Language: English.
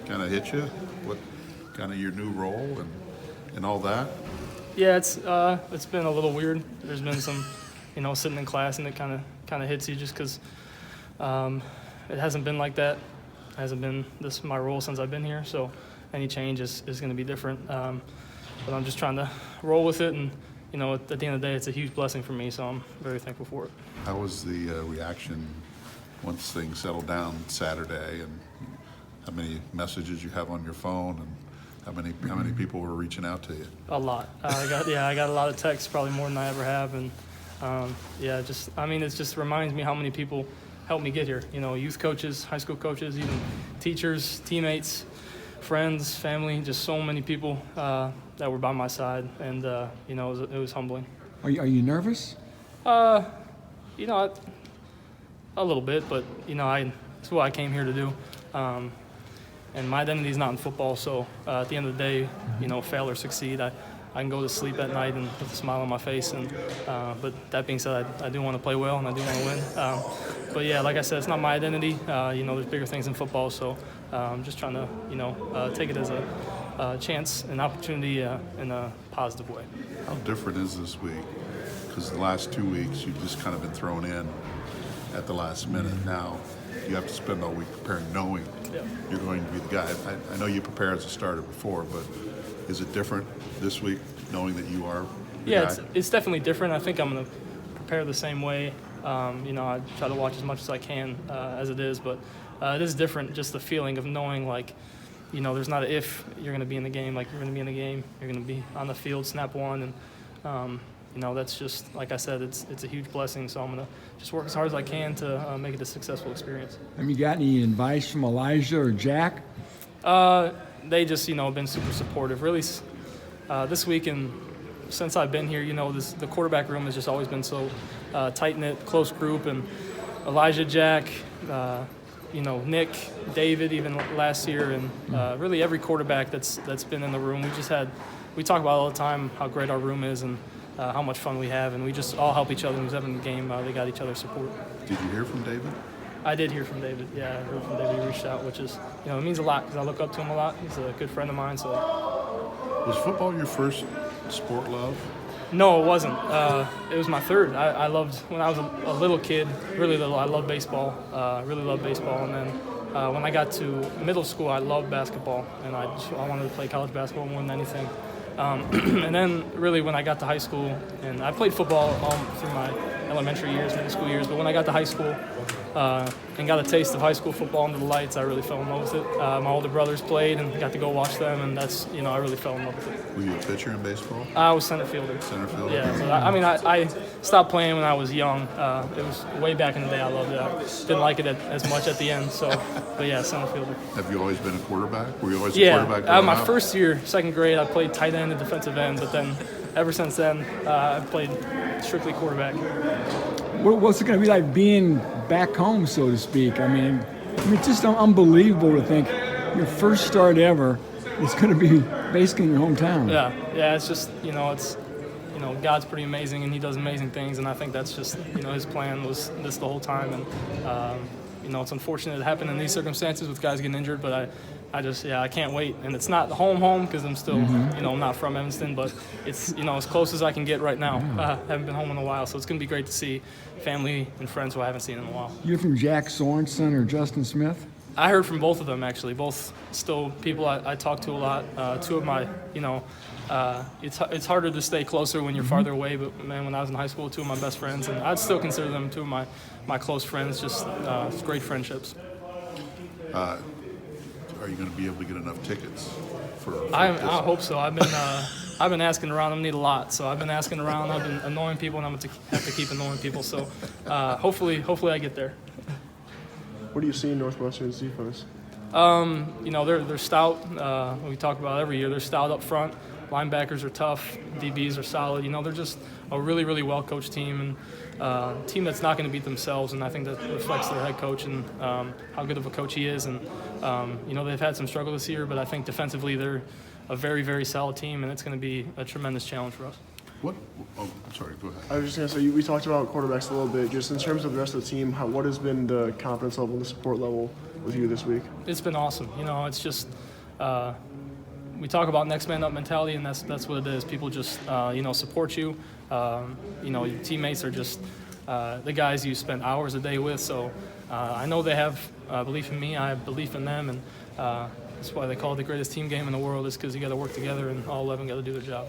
kind of hit you? What kind of your new role and all that? Yeah, it's been a little weird. There's been some, sitting in class and it kind of hits you just because it hasn't been like that. It hasn't been this my role since I've been here. So any change is going to be different. But I'm just trying to roll with it, and at the end of the day, it's a huge blessing for me. So I'm very thankful for it. How was the reaction once things settled down Saturday, and how many messages you have on your phone, and how many people were reaching out to you? A lot. I got a lot of texts, probably more than I ever have, and it just reminds me how many people helped me get here. Youth coaches, high school coaches, even teachers, teammates, friends, family, just so many people that were by my side, and it was humbling. Are you nervous? A little bit, but it's what I came here to do. And my identity is not in football, so at the end of the day, fail or succeed, I can go to sleep at night and with a smile on my face. And but that being said, I do want to play well and I do want to win. But yeah, like I said, it's not my identity. There's bigger things in football, so I'm just trying to take it as a chance, an opportunity in a positive way. How different is this week? Because the last 2 weeks you've just kind of been thrown in at the last minute. Now you have to spend all week preparing, knowing you're going to be the guy. I know you prepare as a starter before, but is it different this week, knowing that you are the guy? It's definitely different. I think I'm going to prepare the same way. I try to watch as much as I can as it is, but it is different, just the feeling of knowing, there's not an if you're going to be in the game. Like, you're going to be in the game, you're going to be on the field, snap one, and that's just, like I said, it's a huge blessing. So I'm going to just work as hard as I can to make it a successful experience. Have you got any advice from Elijah or Jack? They just, been super supportive. Really, this week and since I've been here, the quarterback room has just always been so tight-knit, close group. And Elijah, Jack, Nick, David, even last year, and really every quarterback that's been in the room. We talk about all the time how great our room is and how much fun we have, and we just all help each other. Who's having the game, they got each other's support. Did you hear from David? I did hear from David. Yeah, I heard from David. He reached out, which is, it means a lot because I look up to him a lot. He's a good friend of mine. So, was football your first sport love? No, it wasn't. It was my third. I loved, when I was a little kid, really little, I loved baseball. Really loved baseball. And then when I got to middle school, I loved basketball, and I wanted to play college basketball more than anything. And then really when I got to high school, and I played football all through my elementary years, middle school years, but when I got to high school and got a taste of high school football under the lights, I really fell in love with it. My older brothers played and got to go watch them, and that's, I really fell in love with it. Were you a pitcher in baseball? I was center fielder. Center fielder? Yeah, so I stopped playing when I was young. It was way back in the day. I loved it. I didn't like it as much at the end, but yeah, center fielder. Have you always been a quarterback? Were you always a quarterback? Yeah, my first year, second grade, I played tight end and defensive end, but then ever since then, I played strictly quarterback. What's it going to be like being back home, so to speak? I mean, it's just unbelievable to think your first start ever is going to be basically in your hometown. Yeah, it's just, God's pretty amazing, and he does amazing things, and I think that's just, his plan was this the whole time, and, it's unfortunate it happened in these circumstances with guys getting injured, but I can't wait. And it's not the home because I'm still, I'm not from Evanston, but it's, as close as I can get right now. Haven't been home in a while, so it's going to be great to see family and friends who I haven't seen in a while. You're from Jack Sorensen or Justin Smith? I heard from both of them, actually. Both still people I talk to a lot. Two of my, it's harder to stay closer when you're farther away, but, man, when I was in high school, two of my best friends, and I'd still consider them two of my close friends, just great friendships. Are you going to be able to get enough tickets for I hope so. I've been asking around. I'm going to need a lot, so I've been asking around. I've been annoying people, and I'm going to have to keep annoying people. So hopefully I get there. What do you see in Northwestern's defense? They're stout. We talk about every year. They're stout up front. Linebackers are tough. DBs are solid. They're just a really, really well-coached team, and a team that's not going to beat themselves. And I think that reflects their head coach and how good of a coach he is. And they've had some struggle this year, but I think defensively they're a very, very solid team, and it's going to be a tremendous challenge for us. What? Oh, I'm sorry. Go ahead. I was just going to say, we talked about quarterbacks a little bit. Just in terms of the rest of the team, what has been the confidence level and the support level with you this week? It's been awesome. It's just we talk about next man up mentality, and that's what it is. People just support you. Your teammates are just the guys you spend hours a day with. So I know they have belief in me. I have belief in them, and that's why they call it the greatest team game in the world. Is because you got to work together, and all 11 got to do their job.